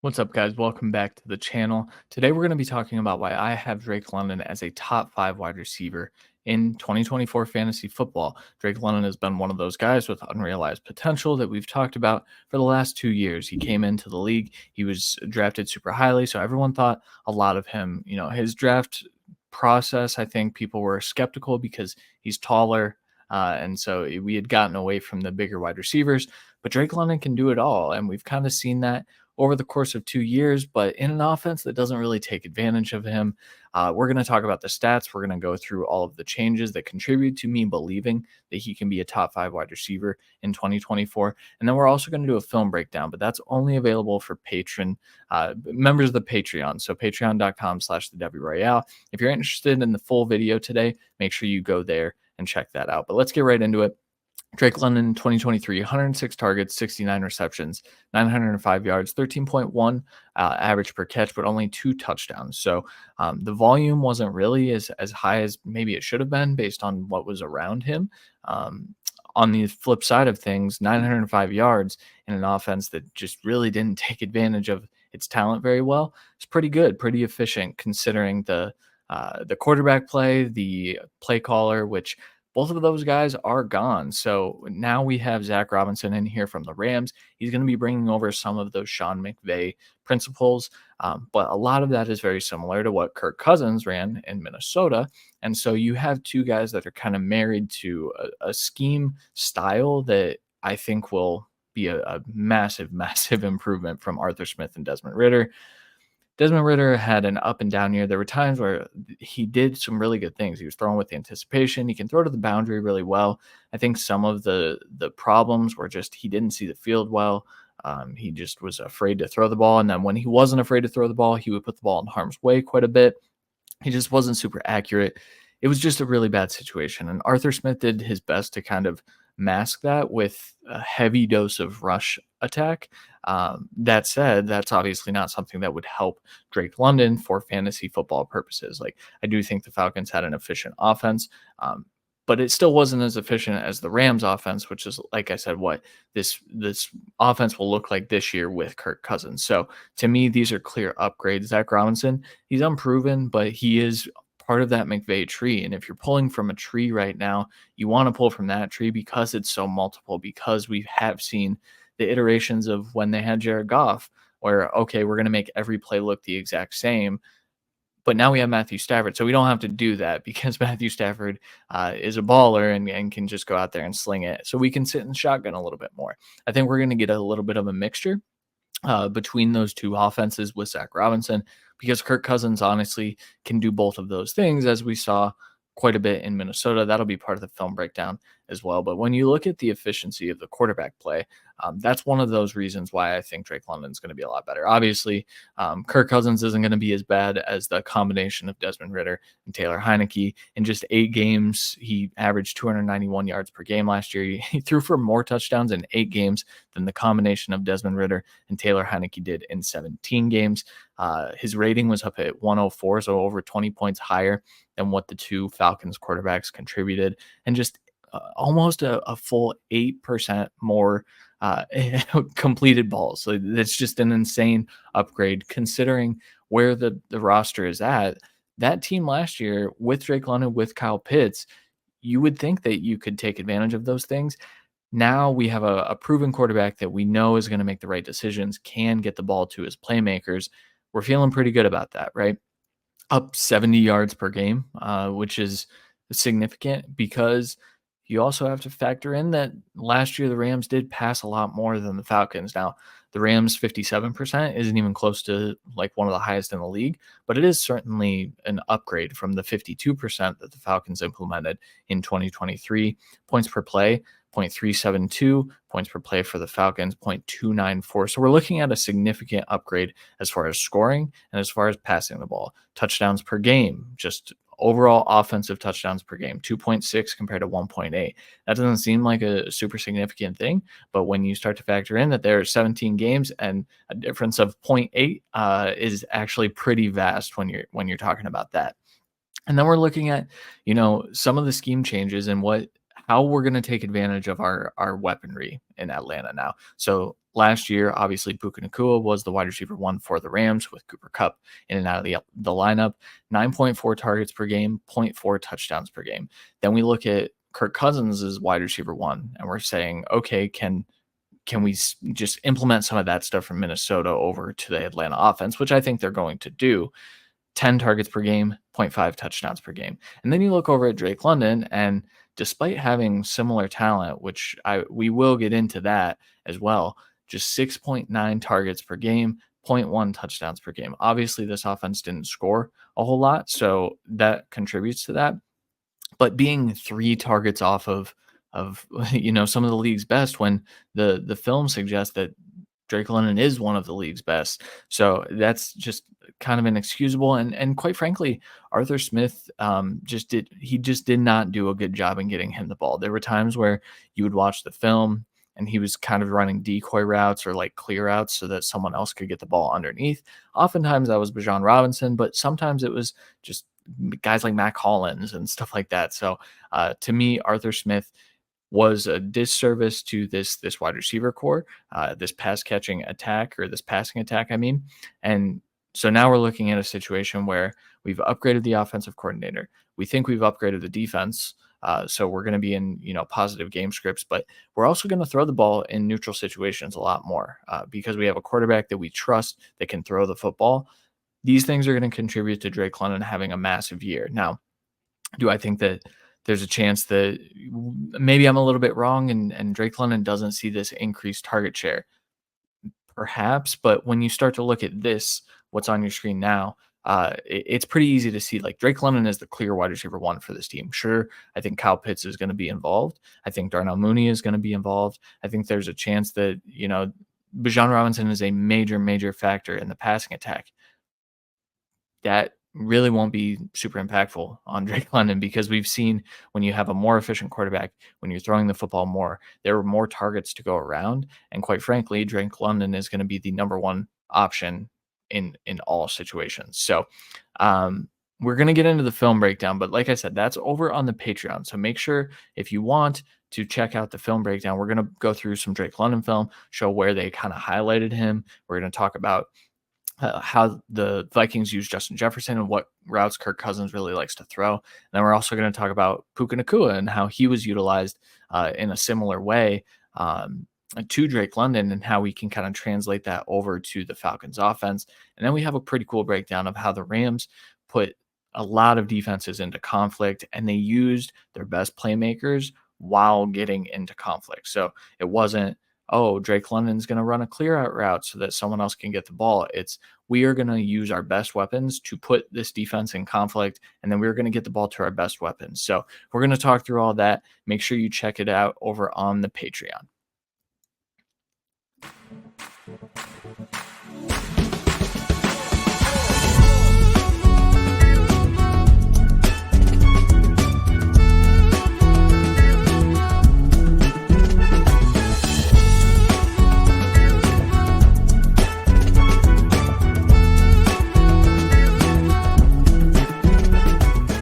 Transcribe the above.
What's up, guys? Welcome back to the channel. Today, we're going to be talking about why I have Drake London as a top 5 wide receiver in 2024 fantasy football. Drake London has been one of those guys with unrealized potential that we've talked about for the last 2 years. He came into the league, he was drafted super highly, so everyone thought a lot of him. His draft process, I think people were skeptical because he's taller. And so we had gotten away from the bigger wide receivers, but Drake London can do it all. And we've kind of seen that over the course of 2 years, but in an offense that doesn't really take advantage of him. We're going to talk about the stats. We're going to go through all of the changes that contribute to me believing that he can be a top 5 wide receiver in 2024. And then we're also going to do a film breakdown, but that's only available for patron members of the Patreon. So patreon.com/the Devy Royale. If you're interested in the full video today, make sure you go there and check that out. But let's get right into it. Drake London, 2023, 106 targets, 69 receptions, 905 yards, 13.1 average per catch, but only 2 touchdowns. So the volume wasn't really as high as maybe it should have been based on what was around him. On the flip side of things, 905 yards in an offense that just really didn't take advantage of its talent very well. It's pretty good, pretty efficient considering the quarterback play, the play caller, which both of those guys are gone. So now we have Zach Robinson in here from the Rams. He's going to be bringing over some of those Sean McVay principles, but a lot of that is very similar to what Kirk Cousins ran in Minnesota. And so you have two guys that are kind of married to a scheme style that I think will be a massive, massive improvement from Arthur Smith and Desmond Ridder. Desmond Ridder had an up and down year. There were times where he did some really good things. He was throwing with anticipation. He can throw to the boundary really well. I think some of the problems were just he didn't see the field well. He just was afraid to throw the ball. And then when he wasn't afraid to throw the ball, he would put the ball in harm's way quite a bit. He just wasn't super accurate. It was just a really bad situation. And Arthur Smith did his best to kind of mask that with a heavy dose of rush attack. That said, that's obviously not something that would help Drake London for fantasy football purposes. Like, I do think the Falcons had an efficient offense, but it still wasn't as efficient as the Rams offense, which is, like I said, what this offense will look like this year with Kirk Cousins. So to me, these are clear upgrades. Zach Robinson, he's unproven, but he is part of that McVay tree. And if you're pulling from a tree right now, you want to pull from that tree because it's so multiple, because we have seen the iterations of when they had Jared Goff, where, okay, we're going to make every play look the exact same. But now we have Matthew Stafford, so we don't have to do that because Matthew Stafford is a baller and can just go out there and sling it. So we can sit in shotgun a little bit more. I think we're going to get a little bit of a mixture between those two offenses with Zach Robinson, because Kirk Cousins honestly can do both of those things, as we saw quite a bit in Minnesota. That'll be part of the film breakdown as well. But when you look at the efficiency of the quarterback play, that's one of those reasons why I think Drake London's going to be a lot better. Obviously, Kirk Cousins isn't going to be as bad as the combination of Desmond Ridder and Taylor Heineke. In just 8 games, he averaged 291 yards per game last year. He threw for more touchdowns in 8 games than the combination of Desmond Ridder and Taylor Heineke did in 17 games. His rating was up at 104, so over 20 points higher than what the two Falcons quarterbacks contributed, and just almost a full 8% more completed balls. So that's just an insane upgrade considering where the roster is at. That team last year with Drake London, with Kyle Pitts, you would think that you could take advantage of those things. Now we have a proven quarterback that we know is going to make the right decisions, can get the ball to his playmakers. We're feeling pretty good about that, right? Up 70 yards per game, which is significant because you also have to factor in that last year the Rams did pass a lot more than the Falcons. Now, the Rams 57% isn't even close to like one of the highest in the league, but it is certainly an upgrade from the 52% that the Falcons implemented in 2023. Points per play, 0.372, points per play for the Falcons, 0.294. So we're looking at a significant upgrade as far as scoring and as far as passing the ball. Touchdowns per game, just overall offensive touchdowns per game, 2.6 compared to 1.8. That doesn't seem like a super significant thing, but when you start to factor in that there are 17 games and a difference of 0.8 is actually pretty vast when you're talking about that. And then we're looking at, some of the scheme changes and how we're going to take advantage of our weaponry in Atlanta now. So last year, obviously Puka Nacua was the wide receiver one for the Rams with Cooper Cup in and out of the lineup. 9.4 targets per game, zero point 0.4 touchdowns per game. Then we look at Kirk Cousins as wide receiver one, and we're saying, okay, can we just implement some of that stuff from Minnesota over to the Atlanta offense, which I think they're going to do. 10 targets per game, zero point 0.5 touchdowns per game. And then you look over at Drake London, and despite having similar talent, which we will get into that as well, just 6.9 targets per game, zero point 0.1 touchdowns per game. Obviously, this offense didn't score a whole lot, so that contributes to that. But being 3 targets off of some of the league's best, when the film suggests that Drake London is one of the league's best. So that's just kind of inexcusable. And quite frankly, Arthur Smith just did not do a good job in getting him the ball. There were times where you would watch the film and he was kind of running decoy routes or like clear routes so that someone else could get the ball underneath. Oftentimes that was Bijan Robinson, but sometimes it was just guys like Matt Collins and stuff like that. So to me, Arthur Smith was a disservice to this wide receiver core, this pass catching attack, or this passing attack, I mean. And so now we're looking at a situation where we've upgraded the offensive coordinator. We think we've upgraded the defense. So we're going to be in positive game scripts, but we're also going to throw the ball in neutral situations a lot more because we have a quarterback that we trust that can throw the football. These things are going to contribute to Drake London having a massive year. Now, do I think that there's a chance that maybe I'm a little bit wrong and Drake London doesn't see this increased target share? Perhaps, but when you start to look at this, what's on your screen now, it's pretty easy to see like Drake London is the clear wide receiver one for this team. Sure, I think Kyle Pitts is going to be involved. I think Darnell Mooney is going to be involved. I think there's a chance that, Bijan Robinson is a major, major factor in the passing attack. That really won't be super impactful on Drake London because we've seen when you have a more efficient quarterback, when you're throwing the football more, there are more targets to go around. And quite frankly, Drake London is going to be the number one option in all situations. So we're going to get into the film breakdown, but like I said, that's over on the Patreon. So make sure if you want to check out the film breakdown, we're going to go through some Drake London film, show where they kind of highlighted him. We're going to talk about how the Vikings use Justin Jefferson and what routes Kirk Cousins really likes to throw. And then we're also going to talk about Puka Nacua and how he was utilized in a similar way to Drake London and how we can kind of translate that over to the Falcons offense. And then we have a pretty cool breakdown of how the Rams put a lot of defenses into conflict and they used their best playmakers while getting into conflict. So it wasn't, oh, Drake London's going to run a clear out route so that someone else can get the ball. It's we are going to use our best weapons to put this defense in conflict, and then we're going to get the ball to our best weapons. So we're going to talk through all that. Make sure you check it out over on the Patreon.